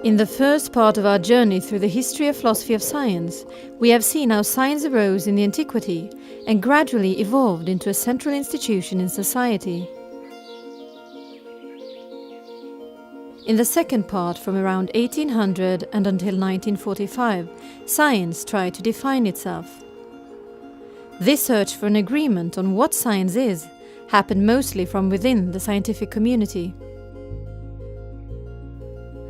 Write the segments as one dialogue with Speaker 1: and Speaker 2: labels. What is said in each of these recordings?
Speaker 1: In the first part of our journey through the history of philosophy of science, we have seen how science arose in the antiquity and gradually evolved into a central institution in society. In the second part, from around 1800 and until 1945, science tried to define itself. This search for an agreement on what science is happened mostly from within the scientific community.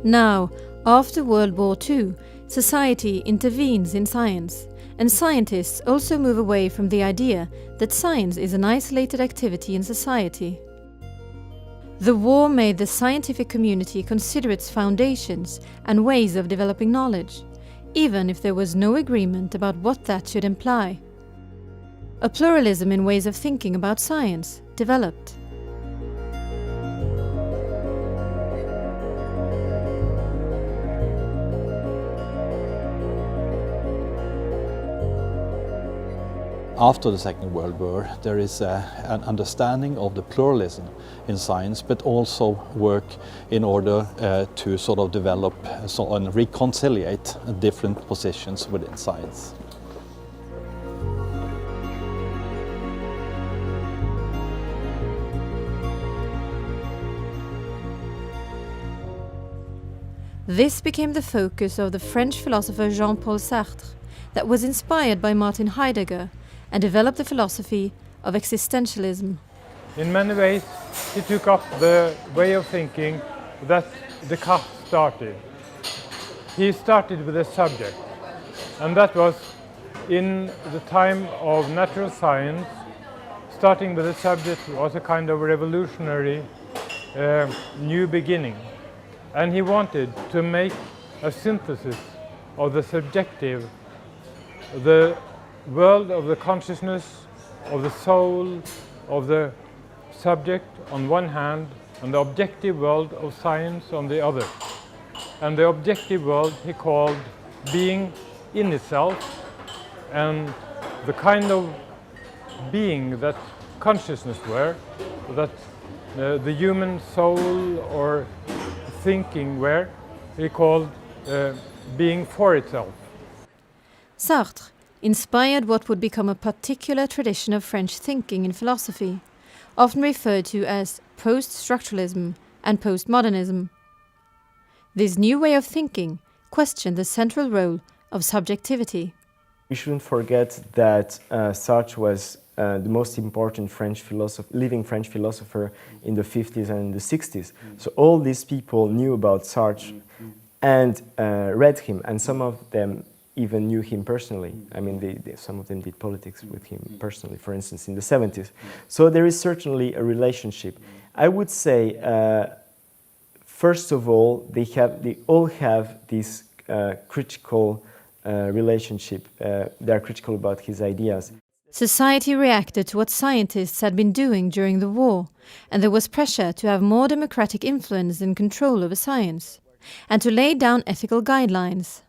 Speaker 1: Now, after World War II, society intervenes in science, and scientists also move away from the idea that science is an isolated activity in society. The war made the scientific community consider its foundations and ways of developing knowledge, even if there was no agreement about what that should imply. A pluralism in ways of thinking about science developed.
Speaker 2: After the Second World War, there is an understanding of the pluralism in science, but also work in order to sort of develop and reconciliate different positions within science.
Speaker 1: This became the focus of the French philosopher Jean-Paul Sartre, that was inspired by Martin Heidegger and developed the philosophy of existentialism.
Speaker 3: In many ways, he took up the way of thinking that Descartes started. He started with a subject, and that was in the time of natural science. Starting with a subject was a kind of revolutionary new beginning, and he wanted to make a synthesis of the subjective, the world of the consciousness, of the soul, of the subject on one hand, and the objective world of science on the other. And the objective world he called being in itself, and the kind of being that consciousness were, that the human soul or thinking were, he called being for itself.
Speaker 1: Sartre inspired what would become a particular tradition of French thinking in philosophy, often referred to as post-structuralism and postmodernism. This new way of thinking questioned the central role of subjectivity.
Speaker 4: We shouldn't forget that Sartre was the most important living French philosopher in the 50s and the 60s. So all these people knew about Sartre and read him, and some of them even knew him personally. I mean, some of them did politics with him personally, for instance, in the 70s. So there is certainly a relationship. I would say, first of all, they all have this critical relationship. They are critical about his ideas.
Speaker 1: Society reacted to what scientists had been doing during the war, and there was pressure to have more democratic influence and control over science, and to lay down ethical guidelines.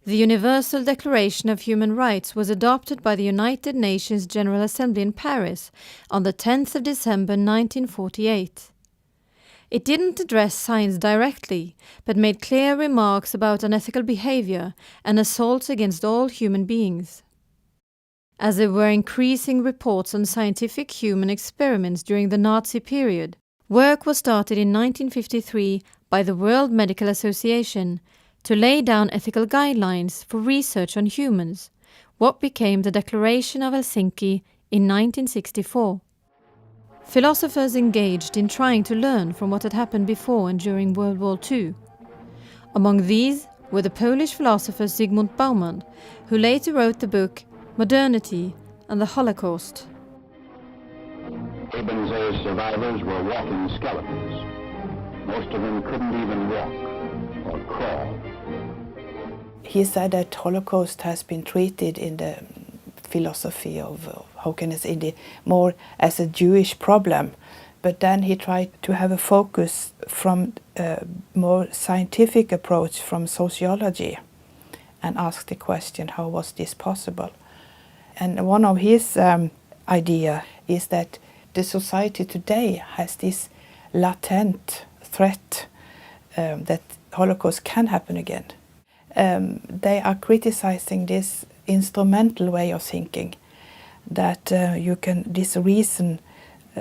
Speaker 1: The Universal Declaration of Human Rights was adopted by the United Nations General Assembly in Paris on the 10th of December 1948. It didn't address science directly, but made clear remarks about unethical behavior and assaults against all human beings. As there were increasing reports on scientific human experiments during the Nazi period, work was started in 1953 by the World Medical Association to lay down ethical guidelines for research on humans, what became the Declaration of Helsinki in 1964. Philosophers engaged in trying to learn from what had happened before and during World War II. Among these were the Polish philosopher Zygmunt Bauman, who later wrote the book Modernity and the Holocaust.
Speaker 5: Abenza's survivors were walking skeletons. Most of them couldn't even walk or crawl.
Speaker 6: He said that Holocaust has been treated in the philosophy of, how can I say, more as a Jewish problem, but then he tried to have a focus from a more scientific approach from sociology and asked the question, how was this possible? And one of his idea is that the society today has this latent threat that Holocaust can happen again. They are criticizing this instrumental way of thinking, that this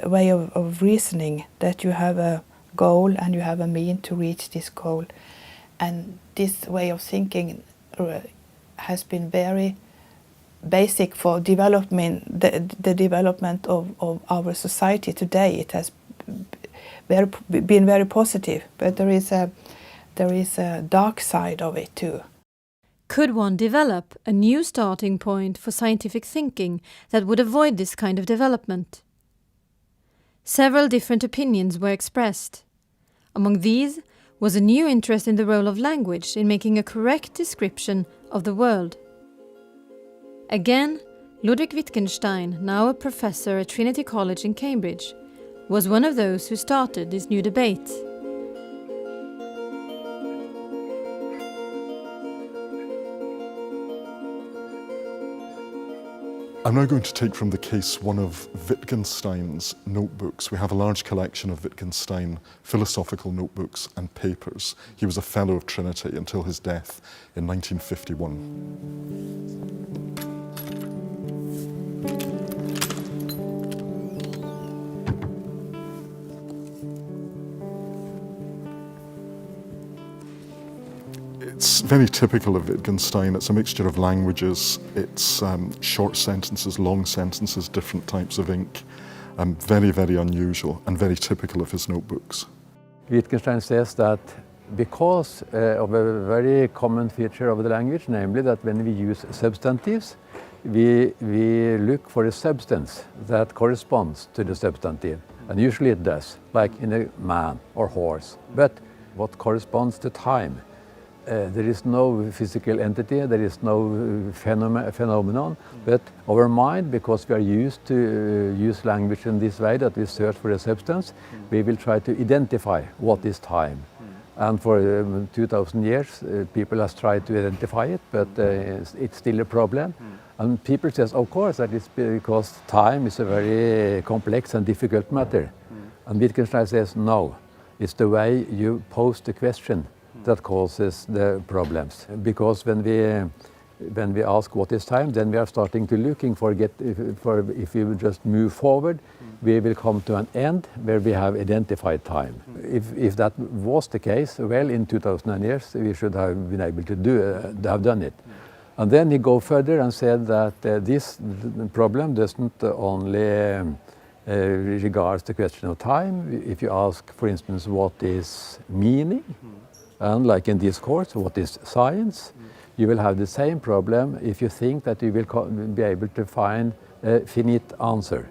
Speaker 6: way of reasoning, that you have a goal and you have a mean to reach this goal. And this way of thinking has been very basic for development, the development of our society today. It has been very positive, but there is a dark side of it too.
Speaker 1: Could one develop a new starting point for scientific thinking that would avoid this kind of development? Several different opinions were expressed. Among these was a new interest in the role of language in making a correct description of the world. Again, Ludwig Wittgenstein, now a professor at Trinity College in Cambridge, was one of those who started this new debate.
Speaker 7: I'm now going to take from the case one of Wittgenstein's notebooks. We have a large collection of Wittgenstein philosophical notebooks and papers. He was a fellow of Trinity until his death in 1951. It's very typical of Wittgenstein. It's a mixture of languages. It's short sentences, long sentences, different types of ink. Very, very unusual and very typical of his notebooks.
Speaker 8: Wittgenstein says that because of a very common feature of the language, namely that when we use substantives, we look for a substance that corresponds to the substantive. And usually it does, like in a man or horse. But what corresponds to time? There is no physical entity, there is no phenomenon, but our mind, because we are used to use language in this way, that we search for a substance, we will try to identify what is time. And for 2000 years, people have tried to identify it, but it's still a problem. And people say, of course, that is because time is a very complex and difficult matter. And Wittgenstein says, no, it's the way you pose the question that causes the problems. Because when we ask what is time, then we are starting to looking for if we will just move forward, we will come to an end where we have identified time. If that was the case, well, in 2000 years, we should have been able to have done it. And then he go further and said that this problem doesn't only regards the question of time. If you ask, for instance, what is meaning, and like in this course, what is science? You will have the same problem if you think that you will be able to find a finite answer.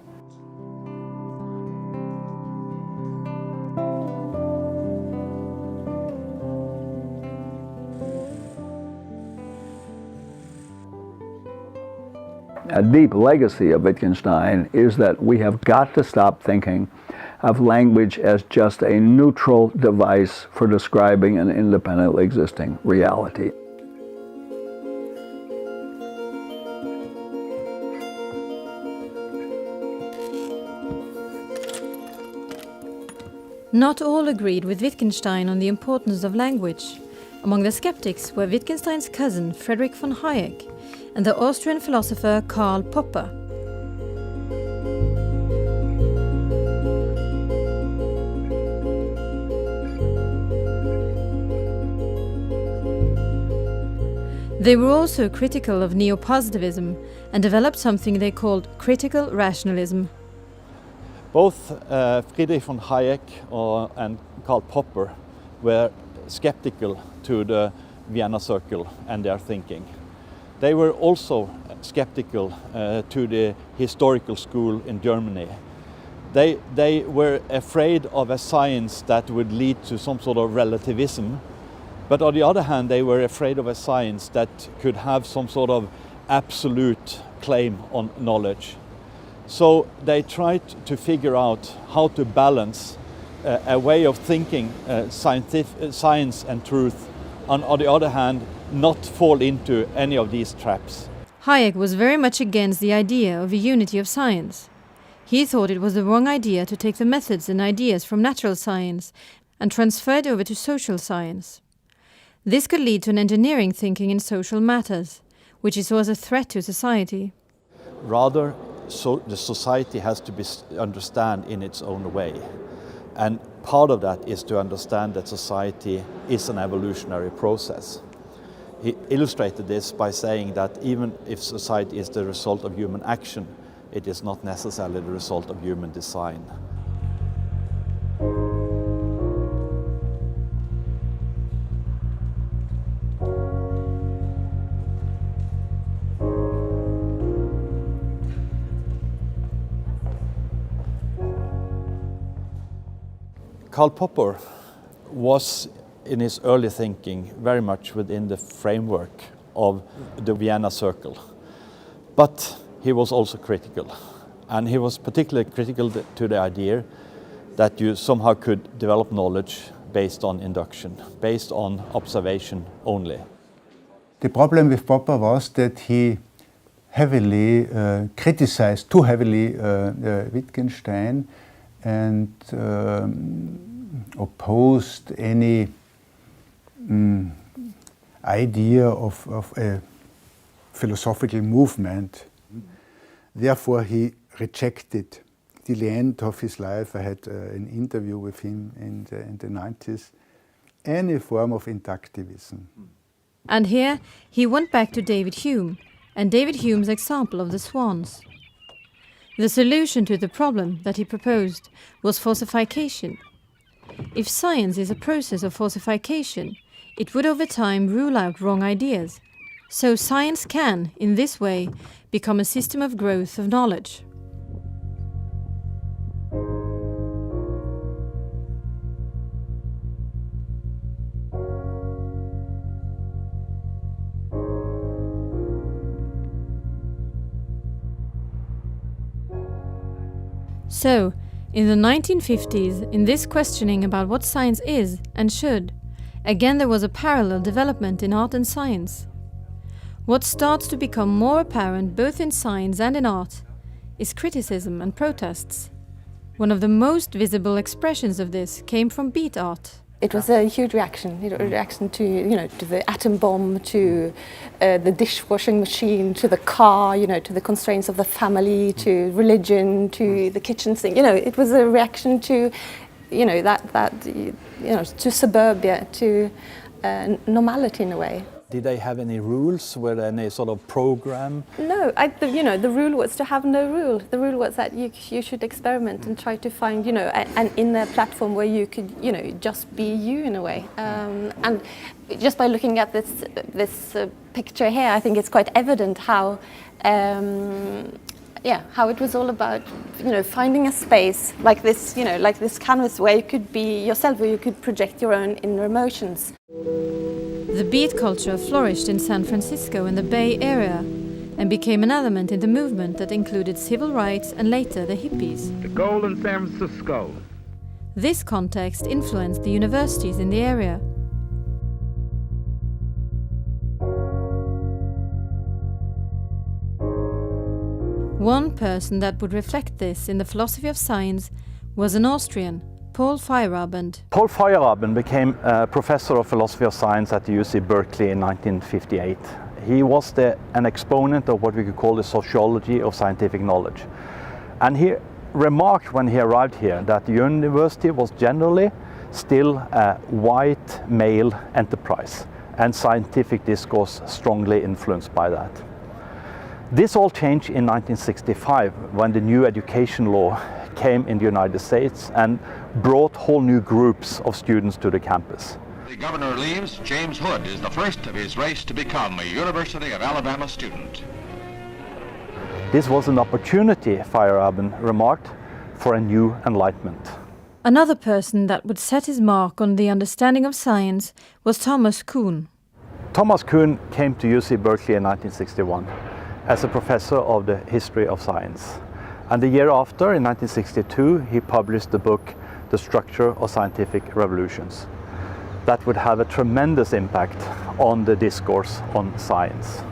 Speaker 9: A deep legacy of Wittgenstein is that we have got to stop thinking of language as just a neutral device for describing an independently existing reality.
Speaker 1: Not all agreed with Wittgenstein on the importance of language. Among the skeptics were Wittgenstein's cousin Friedrich von Hayek and the Austrian philosopher Karl Popper. They were also critical of neo-positivism and developed something they called critical rationalism.
Speaker 2: Both Friedrich von Hayek and Karl Popper were skeptical to the Vienna Circle and their thinking. They were also skeptical to the historical school in Germany. They were afraid of a science that would lead to some sort of relativism. But on the other hand, they were afraid of a science that could have some sort of absolute claim on knowledge. So they tried to figure out how to balance a way of thinking science and truth, and on the other hand, not fall into any of these traps.
Speaker 1: Hayek was very much against the idea of a unity of science. He thought it was the wrong idea to take the methods and ideas from natural science and transfer it over to social science. This could lead to an engineering thinking in social matters, which he saw as a threat to society.
Speaker 2: Rather, the society has to be understood in its own way. And part of that is to understand that society is an evolutionary process. He illustrated this by saying that even if society is the result of human action, it is not necessarily the result of human design. Karl Popper was, in his early thinking, very much within the framework of the Vienna Circle. But he was also critical. And he was particularly critical to the idea that you somehow could develop knowledge based on induction, based on observation only.
Speaker 10: The problem with Popper was that he heavily criticized, too heavily, Wittgenstein, and opposed any idea of a philosophical movement. Therefore, he rejected, till the end of his life, I had an interview with him in the 90s, any form of inductivism.
Speaker 1: And here he went back to David Hume and David Hume's example of the swans. The solution to the problem that he proposed was falsification. If science is a process of falsification, it would over time rule out wrong ideas. So science can, in this way, become a system of growth of knowledge. So, in the 1950s, in this questioning about what science is and should, again there was a parallel development in art and science. What starts to become more apparent both in science and in art is criticism and protests. One of the most visible expressions of this came from beat art.
Speaker 11: It was a huge reaction, a reaction to, to the atom bomb, to the dishwashing machine, to the car, to the constraints of the family, to religion, to the kitchen sink. It was a reaction to, to suburbia, to normality in a way.
Speaker 2: Did they have any rules? Were there any sort of program?
Speaker 11: No, the rule was to have no rule. The rule was that you should experiment and try to find, an inner platform where you could, just be you in a way. And just by looking at this picture here, I think it's quite evident how it was all about, finding a space like this, like this canvas where you could be yourself, where you could project your own inner emotions.
Speaker 1: The beat culture flourished in San Francisco and the Bay Area and became an element in the movement that included civil rights and later the hippies.
Speaker 12: The goal in San Francisco.
Speaker 1: This context influenced the universities in the area. One person that would reflect this in the philosophy of science was an Austrian, Paul Feyerabend.
Speaker 2: Paul Feyerabend became a professor of philosophy of science at the UC Berkeley in 1958. He was an exponent of what we could call the sociology of scientific knowledge. And he remarked when he arrived here that the university was generally still a white male enterprise, and scientific discourse strongly influenced by that. This all changed in 1965 when the new education law came in the United States and brought whole new groups of students to the campus.
Speaker 13: The governor leaves. James Hood is the first of his race to become a University of Alabama student.
Speaker 2: This was an opportunity, Feyerabend remarked, for a new enlightenment.
Speaker 1: Another person that would set his mark on the understanding of science was Thomas Kuhn.
Speaker 2: Thomas Kuhn came to UC Berkeley in 1961 as a professor of the history of science. And the year after, in 1962, he published the book The Structure of Scientific Revolutions. That would have a tremendous impact on the discourse on science.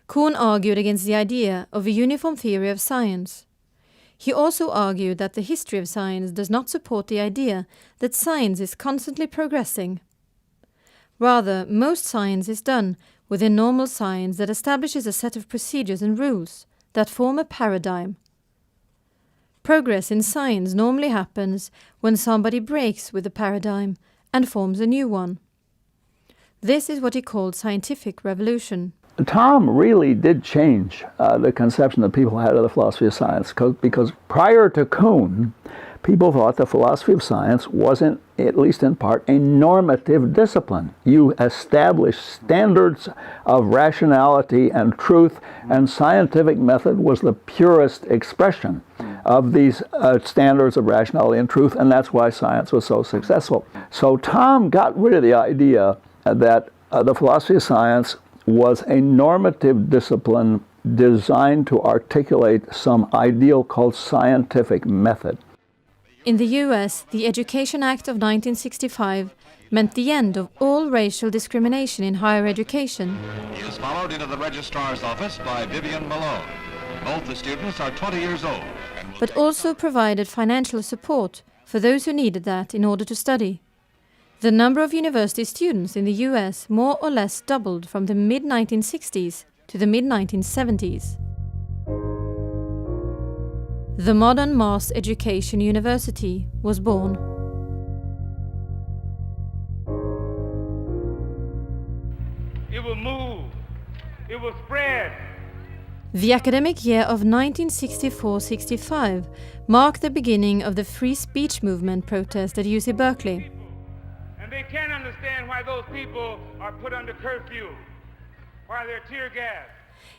Speaker 1: Kuhn argued against the idea of a uniform theory of science. He also argued that the history of science does not support the idea that science is constantly progressing. Rather, most science is done within normal science that establishes a set of procedures and rules that form a paradigm. Progress in science normally happens when somebody breaks with the paradigm and forms a new one. This is what he called scientific revolution.
Speaker 9: Tom really did change the conception that people had of the philosophy of science, because prior to Kuhn, people thought the philosophy of science wasn't, at least in part, a normative discipline. You establish standards of rationality and truth, and scientific method was the purest expression of these standards of rationality and truth, and that's why science was so successful. So Tom got rid of the idea that the philosophy of science was a normative discipline designed to articulate some ideal called scientific method.
Speaker 1: In the US, the Education Act of 1965 meant the end of all racial discrimination in higher education.
Speaker 13: He is followed into the registrar's office by Vivian Malone. Both the students are 20 years old.
Speaker 1: But also provided financial support for those who needed that in order to study. The number of university students in the US more or less doubled from the mid-1960s to the mid-1970s. The modern mass education university was born.
Speaker 12: It will move. It will spread.
Speaker 1: The academic year of 1964-65 marked the beginning of the free speech movement protest at UC Berkeley.
Speaker 12: And they can't understand why those people are put under curfew, why they're tear gassed.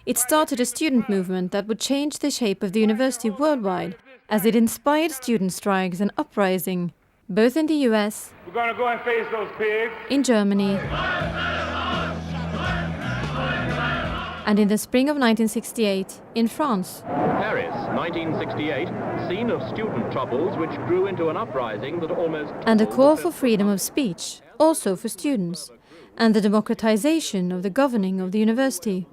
Speaker 1: It started a student movement that would change the shape of the university worldwide, as it inspired student strikes and uprising, both in the US,
Speaker 12: We're going to go and face those pigs.
Speaker 1: in Germany, and in the spring of 1968 in France.
Speaker 14: Paris, 1968, scene of student troubles which grew into an uprising that almost...
Speaker 1: And a call for freedom of speech, also for students, and the democratization of the governing of the university.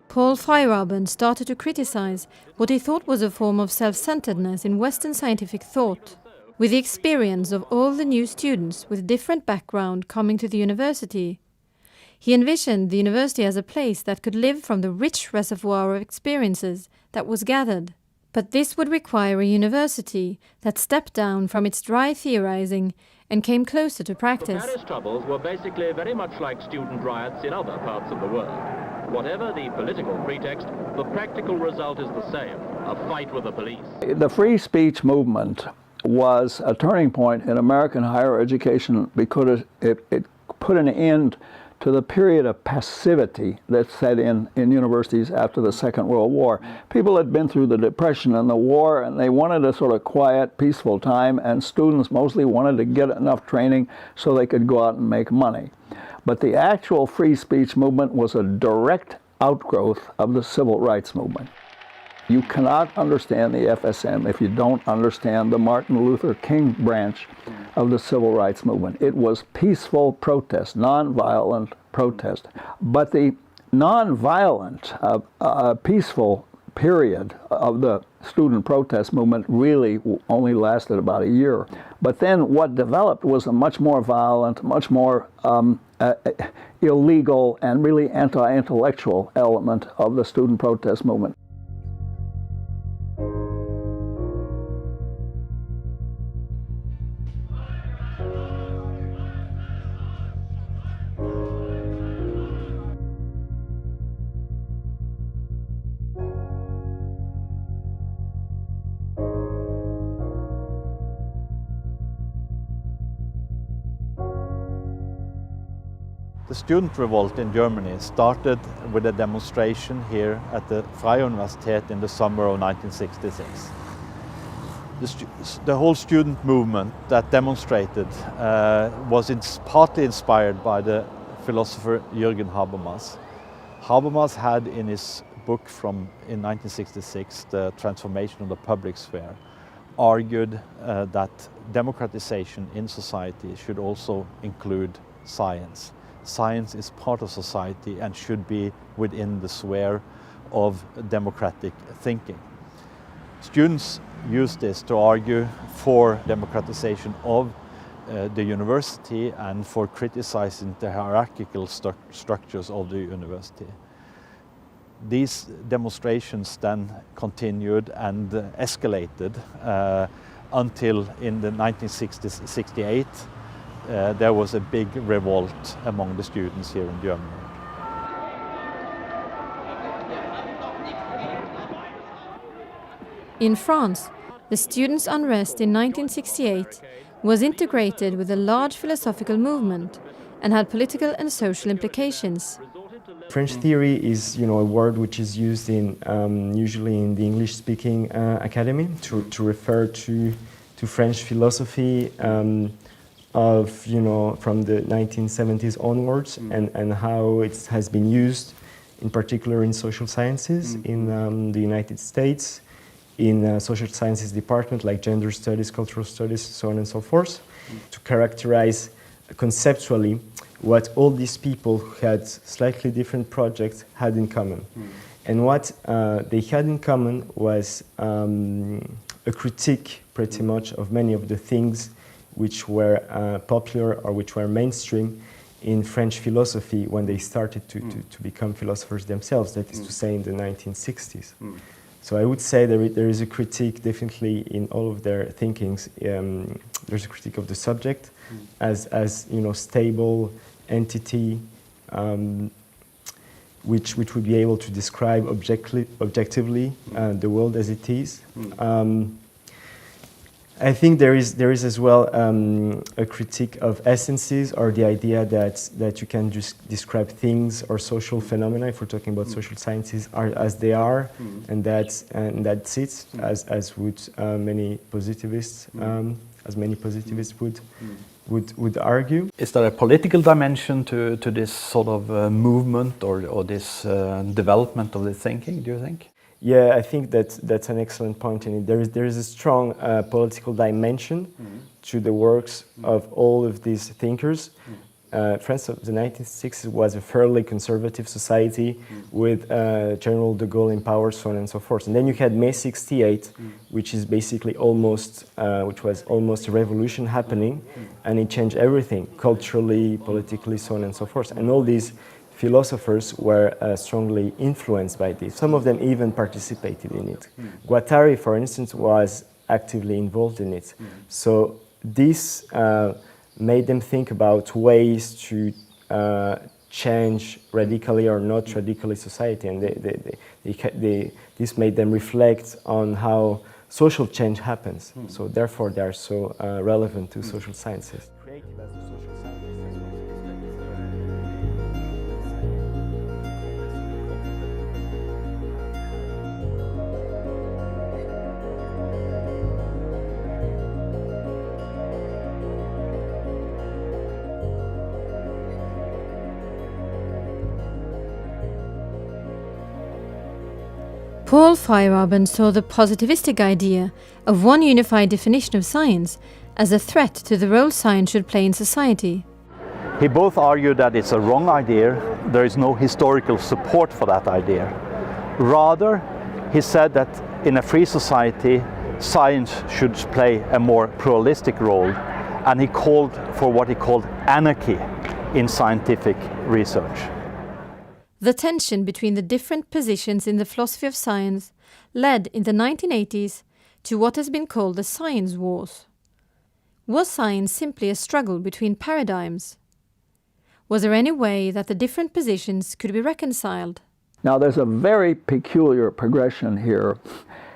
Speaker 1: Paul Feyerabend started to criticize what he thought was a form of self-centeredness in Western scientific thought. With the experience of all the new students with different background coming to the university, he envisioned the university as a place that could live from the rich reservoir of experiences that was gathered. But this would require a university that stepped down from its dry theorizing and came closer to practice.
Speaker 14: The Paris troubles were basically very much like student riots in other parts of the world. Whatever the political pretext, the practical result is the same, a fight with the police.
Speaker 9: The free speech movement was a turning point in American higher education because it put an end to the period of passivity that set in universities after the Second World War. People had been through the Depression and the war, and they wanted a sort of quiet, peaceful time, and students mostly wanted to get enough training so they could go out and make money. But the actual free speech movement was a direct outgrowth of the civil rights movement. You cannot understand the FSM if you don't understand the Martin Luther King branch of the civil rights movement. It was peaceful protest, nonviolent protest. But the nonviolent, peaceful period of the student protest movement really only lasted about a year. But then what developed was a much more violent, much more illegal and really anti-intellectual element of the student protest movement.
Speaker 2: The student revolt in Germany started with a demonstration here at the Freie Universität in the summer of 1966. The whole student movement that demonstrated was partly inspired by the philosopher Jürgen Habermas. Habermas had in his book in 1966, The Transformation of the Public Sphere, argued that democratization in society should also include science. Science is part of society and should be within the sphere of democratic thinking. Students use this to argue for democratization of the university and for criticizing the hierarchical structures of the university. These demonstrations then continued and escalated until in the 1968 there was a big revolt among the students here in Germany.
Speaker 1: In France, the students' unrest in 1968 was integrated with a large philosophical movement and had political and social implications.
Speaker 4: French theory is, a word which is used in usually in the English-speaking academy to refer to French philosophy of from the 1970s onwards, and how it has been used, in particular in social sciences in the United States, in social sciences department like gender studies, cultural studies, so on and so forth, to characterize conceptually what all these people who had slightly different projects had in common. And what they had in common was a critique, pretty much, of many of the things which were popular or which were mainstream in French philosophy when they started to become philosophers themselves, that is to say in the 1960s. So I would say there is a critique definitely in all of their thinkings. There's a critique of the subject as stable entity which would be able to describe objectively the world as it is. I think there is as well a critique of essences, or the idea that you can just describe things or social phenomena, if we're talking about social sciences, are as they are, and that's it, as would many positivists would argue.
Speaker 2: Is there a political dimension to this sort of movement or this development of the thinking, do you think?
Speaker 4: Yeah, I think that's an excellent point in it. There is a strong political dimension to the works of all of these thinkers. France of the 1960s was a fairly conservative society with General de Gaulle in power, so on and so forth. And then you had May 68, which is basically which was almost a revolution happening, and it changed everything, culturally, politically, so on and so forth. And all these philosophers were strongly influenced by this. Some of them even participated in it. Guattari, for instance, was actively involved in it. So this made them think about ways to change radically or not radically society, and this made them reflect on how social change happens. So therefore they are so relevant to social sciences. Creative as a social scientist.
Speaker 1: Paul Feyerabend saw the positivistic idea of one unified definition of science as a threat to the role science should play in society.
Speaker 2: He both argued that it's a wrong idea, there is no historical support for that idea. Rather, he said that in a free society, science should play a more pluralistic role, and he called for what he called anarchy in scientific research.
Speaker 1: The tension between the different positions in the philosophy of science led in the 1980s to what has been called the science wars. Was science simply a struggle between paradigms? Was there any way that the different positions could be reconciled?
Speaker 9: Now there's a very peculiar progression here,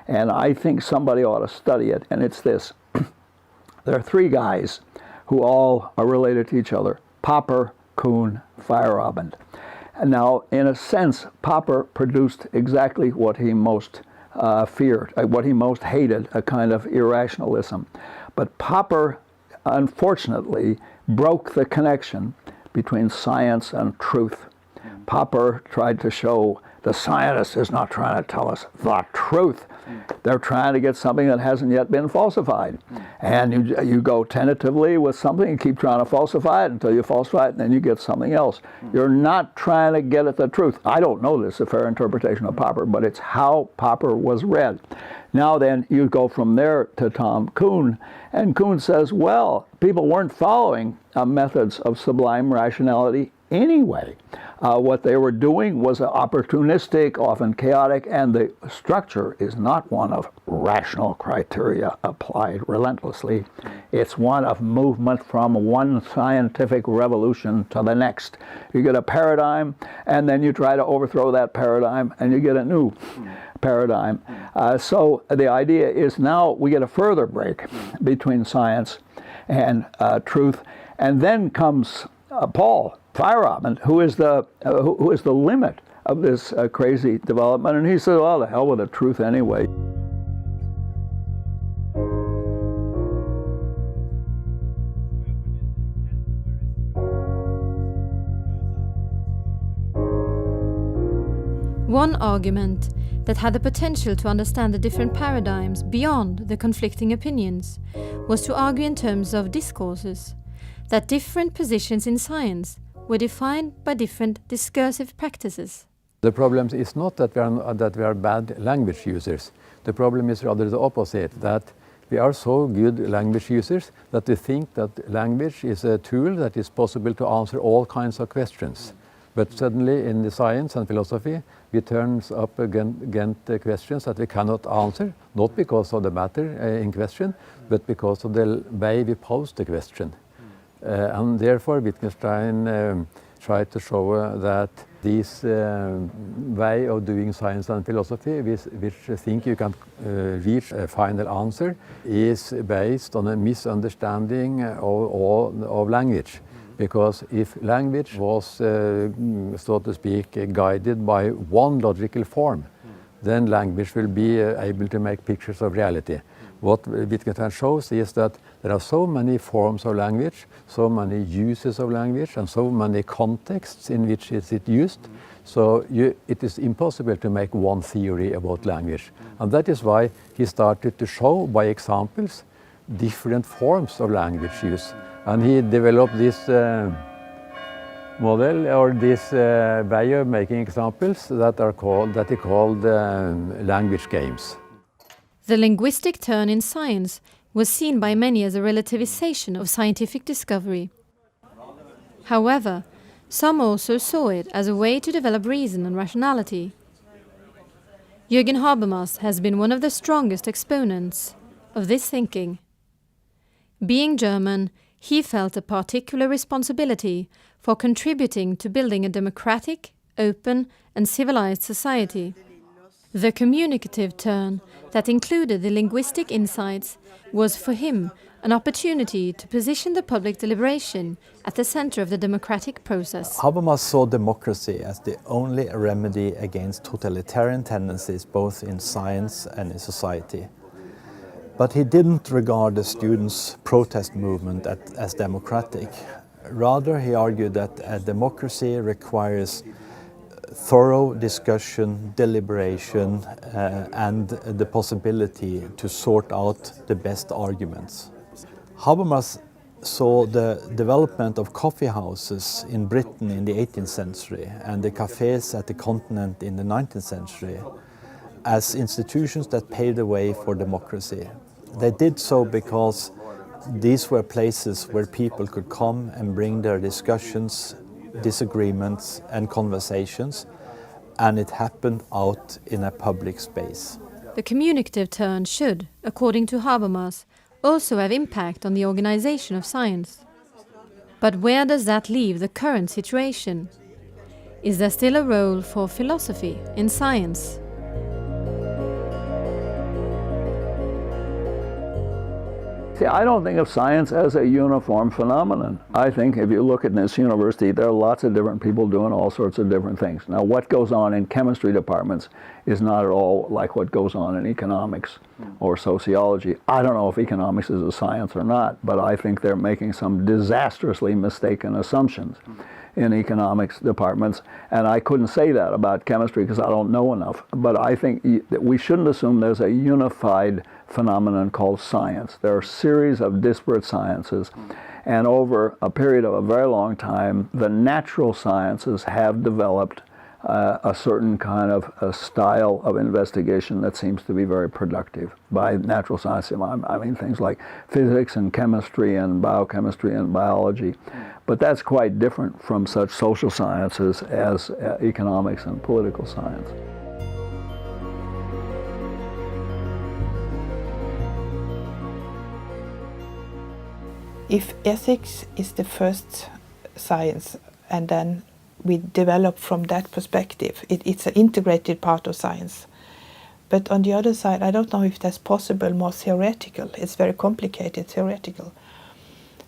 Speaker 9: and I think somebody ought to study it, and it's this. There are three guys who all are related to each other: Popper, Kuhn, Feyerabend. And now, in a sense, Popper produced exactly what he most feared, what he most hated, a kind of irrationalism. But Popper, unfortunately, broke the connection between science and truth. Popper tried to show the scientist is not trying to tell us the truth. They're trying to get something that hasn't yet been falsified. And you go tentatively with something and keep trying to falsify it until you falsify it, and then you get something else. You're not trying to get at the truth. I don't know this, a fair interpretation of Popper, but it's how Popper was read. Now then, you go from there to Tom Kuhn, and Kuhn says, well, people weren't following methods of sublime rationality anyway. What they were doing was opportunistic, often chaotic, and the structure is not one of rational criteria applied relentlessly. It's one of movement from one scientific revolution to the next. You get a paradigm, and then you try to overthrow that paradigm, and you get a new paradigm. So the idea is now we get a further break between science and truth, and then comes Paul Feyerabend, who is the limit of this crazy development, and he said, well, the hell with the truth anyway.
Speaker 1: One argument that had the potential to understand the different paradigms beyond the conflicting opinions was to argue in terms of discourses, that different positions in science were defined by different discursive practices.
Speaker 8: The problem is not that we are bad language users. The problem is rather the opposite, that we are so good language users that we think that language is a tool that is possible to answer all kinds of questions. But suddenly in the science and philosophy, we turn up against the questions that we cannot answer, not because of the matter in question, but because of the way we pose the question. And therefore Wittgenstein tried to show that this way of doing science and philosophy, which think you can reach a final answer, is based on a misunderstanding of language. Because if language was, so to speak, guided by one logical form, then language will be able to make pictures of reality. What Wittgenstein shows is that there are so many forms of language, so many uses of language, and so many contexts in which it's used. So it is impossible to make one theory about language. And that is why he started to show by examples different forms of language use. And he developed this model, or this way of making examples that he called language games.
Speaker 1: The linguistic turn in science was seen by many as a relativization of scientific discovery. However, some also saw it as a way to develop reason and rationality. Jürgen Habermas has been one of the strongest exponents of this thinking. Being German, he felt a particular responsibility for contributing to building a democratic, open, and civilized society. The communicative turn that included the linguistic insights was for him an opportunity to position the public deliberation at the center of the democratic process.
Speaker 2: Habermas saw democracy as the only remedy against totalitarian tendencies both in science and in society. But he didn't regard the students' protest movement as democratic. Rather, he argued that a democracy requires thorough discussion, deliberation, and the possibility to sort out the best arguments. Habermas saw the development of coffee houses in Britain in the 18th century and the cafes at the continent in the 19th century as institutions that paved the way for democracy. They did so because these were places where people could come and bring their discussions, disagreements and conversations, and it happened out in a public space.
Speaker 1: The communicative turn should, according to Habermas, also have impact on the organization of science. But where does that leave the current situation? Is there still a role for philosophy in science?
Speaker 9: See, I don't think of science as a uniform phenomenon. I think if you look at this university, there are lots of different people doing all sorts of different things. Now, what goes on in chemistry departments is not at all like what goes on in economics or sociology. I don't know if economics is a science or not, but I think they're making some disastrously mistaken assumptions in economics departments, and I couldn't say that about chemistry because I don't know enough. But I think that we shouldn't assume there's a unified phenomenon called science. There are a series of disparate sciences, and over a period of a very long time, the natural sciences have developed a certain kind of a style of investigation that seems to be very productive. By natural science, I mean things like physics and chemistry and biochemistry and biology. But that's quite different from such social sciences as economics and political science.
Speaker 6: If ethics is the first science and then we develop from that perspective, it's an integrated part of science. But on the other side, I don't know if that's possible, more theoretical. It's very complicated, theoretical.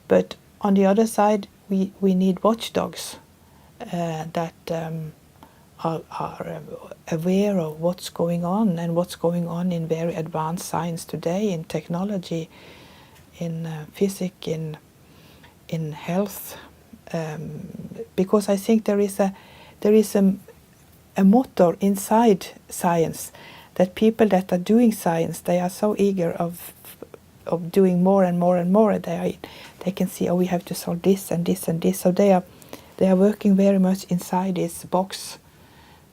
Speaker 6: But on the other side, we need watchdogs that are aware of what's going on and what's going on in very advanced science today, in technology, in physics, in health, because I think there is a motor inside science that people that are doing science, they are so eager of doing more and more and more. They can see, oh, we have to solve this and this and this. So they are working very much inside this box.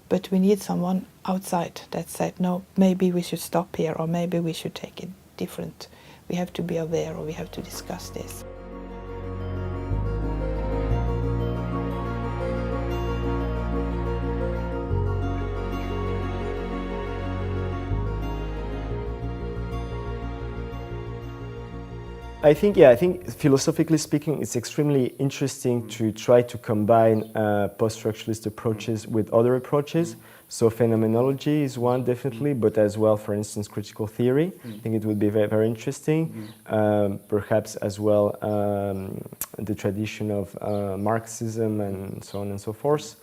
Speaker 6: But we need someone outside that said, no, maybe we should stop here, or maybe we should take it different. We have to be aware, or we have to discuss this.
Speaker 4: I think philosophically speaking, it's extremely interesting to try to combine post-structuralist approaches with other approaches. So phenomenology is one, definitely, but as well, for instance, critical theory. I think it would be very, very interesting. Perhaps as well the tradition of Marxism and so on and so forth.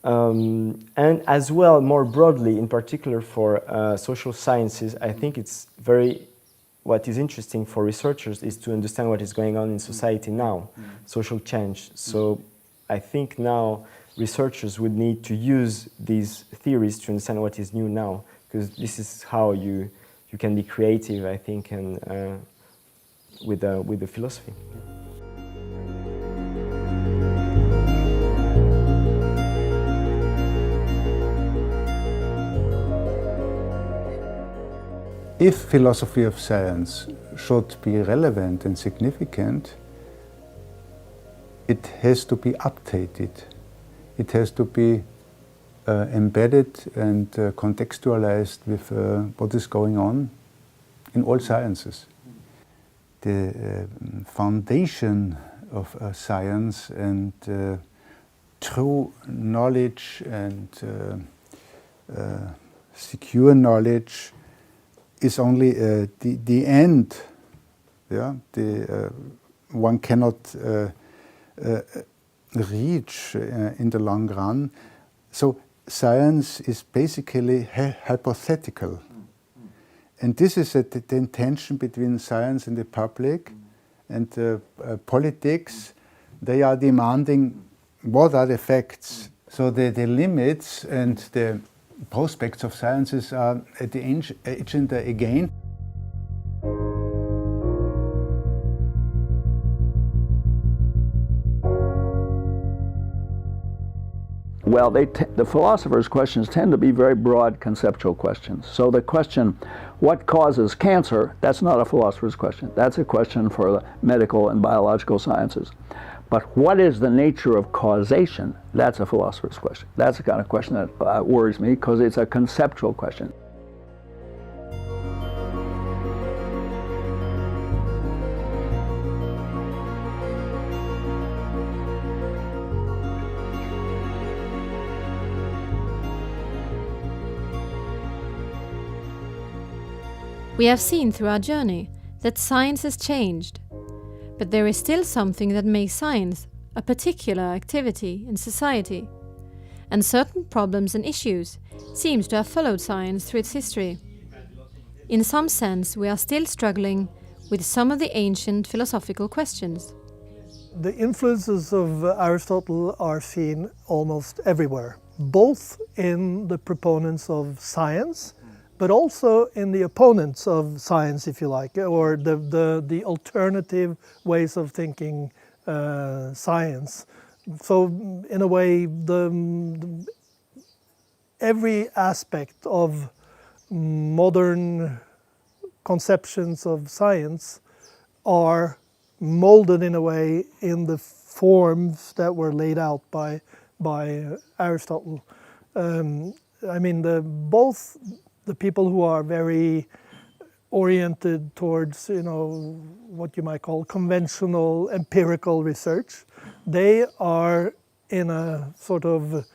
Speaker 4: And as well, more broadly, in particular for social sciences, I think it's what is interesting for researchers is to understand what is going on in society now, social change. So I think now researchers would need to use these theories to understand what is new now, because this is how you can be creative, I think, and with the philosophy.
Speaker 10: If philosophy of science should be relevant and significant, it has to be updated. It has to be embedded and contextualized with what is going on in all sciences. The foundation of science and true knowledge and secure knowledge is only the end. Yeah, one cannot reach in the long run. So science is basically hypothetical, and this is the tension between science and the public, and politics. They are demanding what are the facts. So the limits and the prospects of sciences are at the agenda again.
Speaker 9: Well, the philosophers' questions tend to be very broad conceptual questions. So the question, what causes cancer, that's not a philosopher's question. That's a question for the medical and biological sciences. But what is the nature of causation? That's a philosopher's question. That's the kind of question that worries me, because it's a conceptual question.
Speaker 1: We have seen through our journey that science has changed, but there is still something that makes science a particular activity in society, and certain problems and issues seems to have followed science through its history. In some sense, we are still struggling with some of the ancient philosophical questions.
Speaker 15: The influences of Aristotle are seen almost everywhere, both in the proponents of science, but also in the opponents of science, if you like, or the alternative ways of thinking science. So in a way, every aspect of modern conceptions of science are molded in a way in the forms that were laid out by Aristotle. I mean, both the people who are very oriented towards, you know, what you might call conventional empirical research, they are in a sort of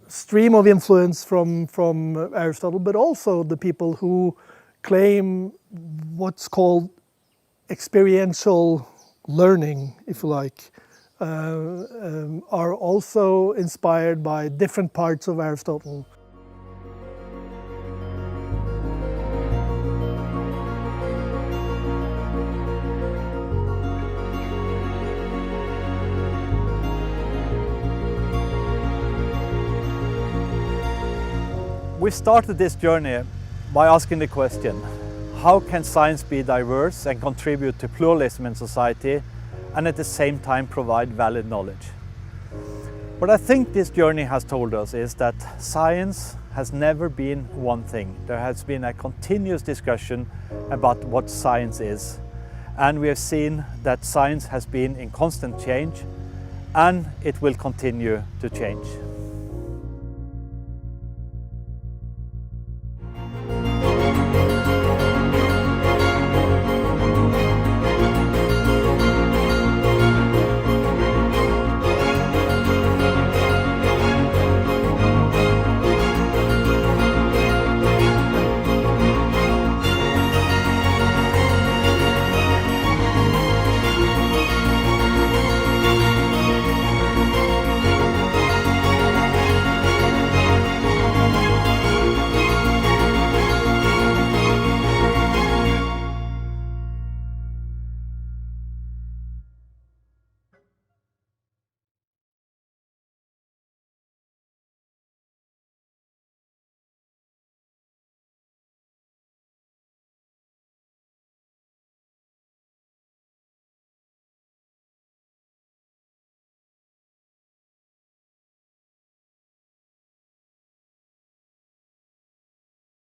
Speaker 15: stream of influence from Aristotle, but also the people who claim what's called experiential learning, if you like, are also inspired by different parts of Aristotle.
Speaker 2: We started this journey by asking the question, how can science be diverse and contribute to pluralism in society and at the same time provide valid knowledge? What I think this journey has told us is that science has never been one thing. There has been a continuous discussion about what science is, and we have seen that science has been in constant change and it will continue to change.